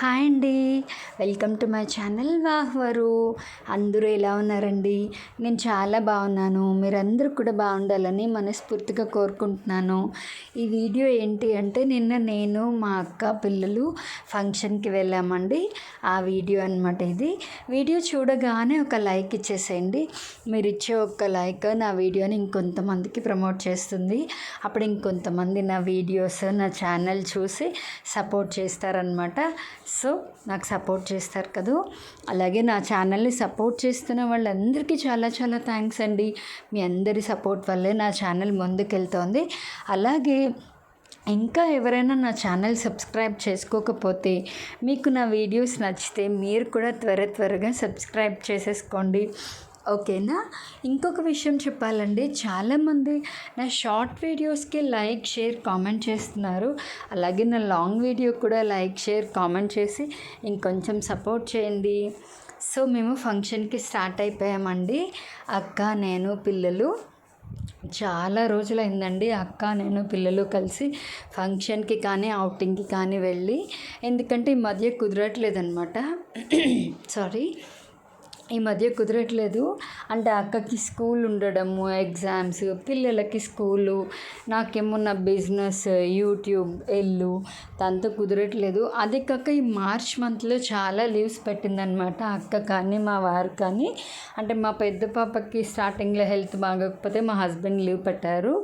Hi అండి. Welcome to my channel వాహ్వరు. అందరూ ఎలా ఉన్నారండి? నేను చాలా బాగున్నాను. మీరందరూ కూడా బాగుండాలని మనస్ఫూర్తిగా కోరుకుంటున్నాను. ఈ వీడియో ఏంటి అంటే నిన్న నేను మా అక్క పిల్లలు ఫంక్షన్కి వెళ్ళామండి. ఆ వీడియో అనమాట ఇది. వీడియో చూడగానే ఒక లైక్ ఇచ్చేసేయండి. మీరు ఇచ్చే ఒక లైక్ నా వీడియోని ఇంకొంతమందికి ప్రమోట్ చేస్తుంది. అప్పుడు ఇంకొంతమంది నా వీడియోస్ నా ఛానల్ చూసి సపోర్ట్ చేస్తారనమాట. సో నాకు సపోర్ట్ చేస్తారు కదా. అలాగే నా ఛానల్ని సపోర్ట్ చేస్తున్న వాళ్ళందరికీ చాలా చాలా థ్యాంక్స్ అండి. మీ అందరి సపోర్ట్ వల్లే నా ఛానల్ ముందుకెళ్తోంది. అలాగే ఇంకా ఎవరైనా నా ఛానల్ సబ్స్క్రైబ్ చేసుకోకపోతే మీకు నా వీడియోస్ నచ్చితే మీరు కూడా త్వరగా సబ్స్క్రైబ్ చేసేసుకోండి. ఓకేనా. ఇంకొక విషయం చెప్పాలండి, చాలామంది నా షార్ట్ వీడియోస్కి లైక్ షేర్ కామెంట్ చేస్తున్నారు. అలాగే నా లాంగ్ వీడియో కూడా లైక్ షేర్ కామెంట్ చేసి ఇంకొంచెం సపోర్ట్ చేయండి. సో మేము ఫంక్షన్కి స్టార్ట్ అయిపోయామండి. అక్క నేను పిల్లలు చాలా రోజులైందండి అక్క నేను పిల్లలు కలిసి ఫంక్షన్కి కానీ అవుటింగ్కి కానీ వెళ్ళి. ఎందుకంటే ఈ మధ్య కుదరట్లేదన్నమాట. ఈ మధ్య కుదరట్లేదు. అంటే అక్కకి స్కూల్ ఉండడము, ఎగ్జామ్స్, పిల్లలకి స్కూలు, నాకేమో నా బిజినెస్ యూట్యూబ్ దాంతో కుదరట్లేదు. అదే కాక ఈ మార్చ్ మంత్లో చాలా లీవ్స్ పెట్టిందనమాట అక్క కానీ మా వారు కానీ. అంటే మా పెద్ద పాపకి స్టార్టింగ్లో హెల్త్ బాగోకపోతే మా హస్బెండ్ లీవ్ పెట్టారు.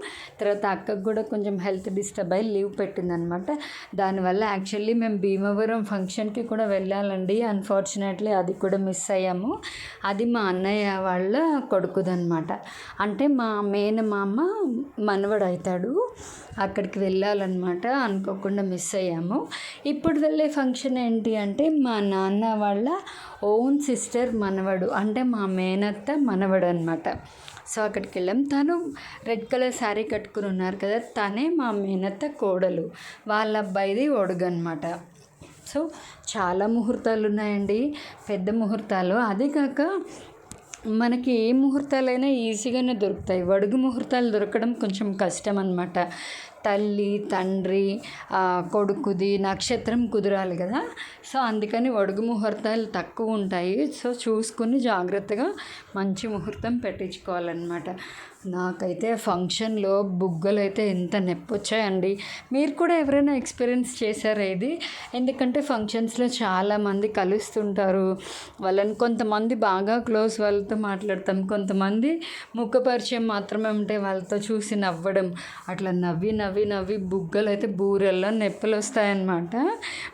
తర్వాత అక్కకు కూడా కొంచెం హెల్త్ డిస్టర్బ్ అయ్యి లీవ్ పెట్టిందనమాట. దానివల్ల యాక్చువల్లీ మేము భీమవరం ఫంక్షన్కి కూడా వెళ్ళాలండి. అన్ఫార్చునేట్లీ అది కూడా మిస్ అయ్యాము. అది మా అన్నయ్య వాళ్ళ కొడుకుదనమాట. అంటే మా మేనమామ మనవడు అవుతాడు. అక్కడికి వెళ్ళాలన్నమాట. అనుకోకుండా మిస్ అయ్యాము. ఇప్పుడు వెళ్ళే ఫంక్షన్ ఏంటి అంటే మా నాన్న వాళ్ళ ఓన్ సిస్టర్ మనవడు, అంటే మా మేనత్త మనవడు అనమాట. సో అక్కడికి వెళ్ళాం. తను రెడ్ కలర్ శారీ కట్టుకుని ఉన్నారు కదా, తనే మా మేనత్త కోడలు, వాళ్ళ అబ్బాయిది ఒడుగు అనమాట. సో చాలా ముహూర్తాలు ఉన్నాయండి, పెద్ద ముహూర్తాలు. అదే కాక మనకి ఏ ముహూర్తాలైనా ఈజీగానే దొరుకుతాయి. వడుగు ముహూర్తాలు దొరకడం కొంచెం కష్టం అన్నమాట. తల్లి తండ్రి కొడుకుది నక్షత్రం కుదరాలి కదా. సో అందుకని వడుగు ముహూర్తాలు తక్కువ ఉంటాయి. సో చూసుకుని జాగ్రత్తగా మంచి ముహూర్తం పెట్టించుకోవాలన్నమాట. నాకైతే ఫంక్షన్లో బుగ్గలు అయితే ఎంత నొప్పి వచ్చాయండి. మీరు కూడా ఎవరైనా ఎక్స్పీరియన్స్ చేశారా ఇది? ఎందుకంటే ఫంక్షన్స్లో చాలామంది కలుస్తుంటారు. వాళ్ళని కొంతమంది బాగా క్లోజ్ వాళ్ళతో మాట్లాడతాం, కొంతమంది ముఖ పరిచయం మాత్రమే ఉంటే వాళ్ళతో చూసి నవ్వడం, అట్లా నవ్వి బుగ్గలు అయితే బూరెల్లో నొప్పులు వస్తాయన్నమాట.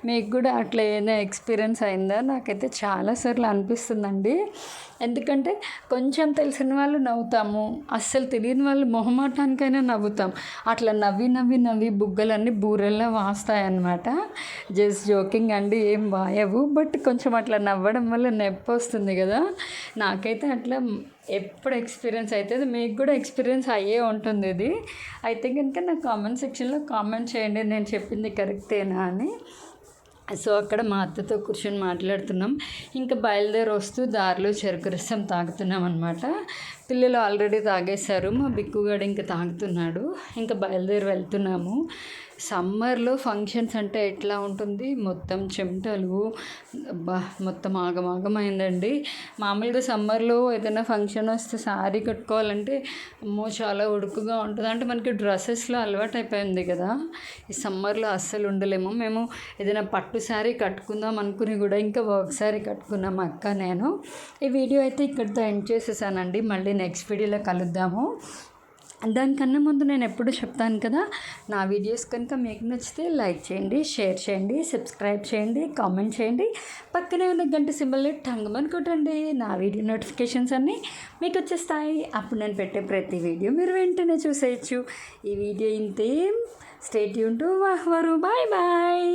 మీకు కూడా అట్లా ఏదైనా ఎక్స్పీరియన్స్ అయిందా? నాకైతే చాలాసార్లు అనిపిస్తుందండి. ఎందుకంటే కొంచెం తెలిసిన వాళ్ళు నవ్వుతాము, అస్సలు తెలియని వాళ్ళు మొహమాటానికైనా నవ్వుతాం. అట్లా నవ్వి బుగ్గలన్నీ బూరెల్లో వాస్తాయన్నమాట. జస్ట్ జోకింగ్ అండి, ఏం వాయవు. బట్ కొంచెం అట్లా నవ్వడం వల్ల నొప్పి వస్తుంది కదా. నాకైతే అట్లా ఎప్పుడు ఎక్స్పీరియన్స్ అవుతుంది. మీకు కూడా ఎక్స్పీరియన్స్ అయ్యే ఉంటుంది ఇది. అయితే కనుక నాకు కామెంట్ సెక్షన్లో కామెంట్ చేయండి నేను చెప్పింది కరెక్టేనా అని. సో అక్కడ మా అత్తతో కూర్చొని మాట్లాడుతున్నాం. ఇంకా బయలుదేరి వస్తూ దారిలో చెరుకు రసం తాగుతున్నాం అనమాట. పిల్లలు ఆల్రెడీ తాగేశారు, మా బిక్కుగాడు ఇంకా తాగుతున్నాడు. ఇంకా బయలుదేరి వెళ్తున్నాము. సమ్మర్లో ఫంక్షన్స్ అంటే ఎట్లా ఉంటుంది, మొత్తం చెమటలు, మొత్తం ఆగమాగమైందండి. మామూలుగా సమ్మర్లో ఏదైనా ఫంక్షన్ వస్తే శారీ కట్టుకోవాలంటే అమ్మో చాలా ఉడుకుగా ఉంటుంది. అంటే మనకి డ్రెస్సెస్లో అలవాటు అయిపోయింది కదా. ఈ సమ్మర్లో అస్సలు ఉండలేము. మేము ఏదైనా పట్టు శారీ కట్టుకుందాం అనుకుని కూడా ఇంకా వర్క్ శారీ కట్టుకున్నాం అక్క నేను. ఈ వీడియో అయితే ఇక్కడితో ఎండ్ చేసేసానండి. మళ్ళీ నెక్స్ట్ వీడియోలో కలుద్దాము. దానికన్నా ముందు నేను ఎప్పుడు చెప్తాను కదా, నా వీడియోస్ కనుక మీకు నచ్చితే లైక్ చేయండి, షేర్ చేయండి, సబ్స్క్రైబ్ చేయండి, కామెంట్ చేయండి. పక్కనే ఉన్న గంట సింబల్ని టంగమని కొట్టండి. నా వీడియో నోటిఫికేషన్స్ అన్నీ మీకు వచ్చేస్తాయి. అప్పుడు నేను పెట్టే ప్రతి వీడియో మీరు వెంటనే చూసేయచ్చు. ఈ వీడియో ఇంతే. స్టే ట్యూన్ టు వాహ్వరు. బాయ్.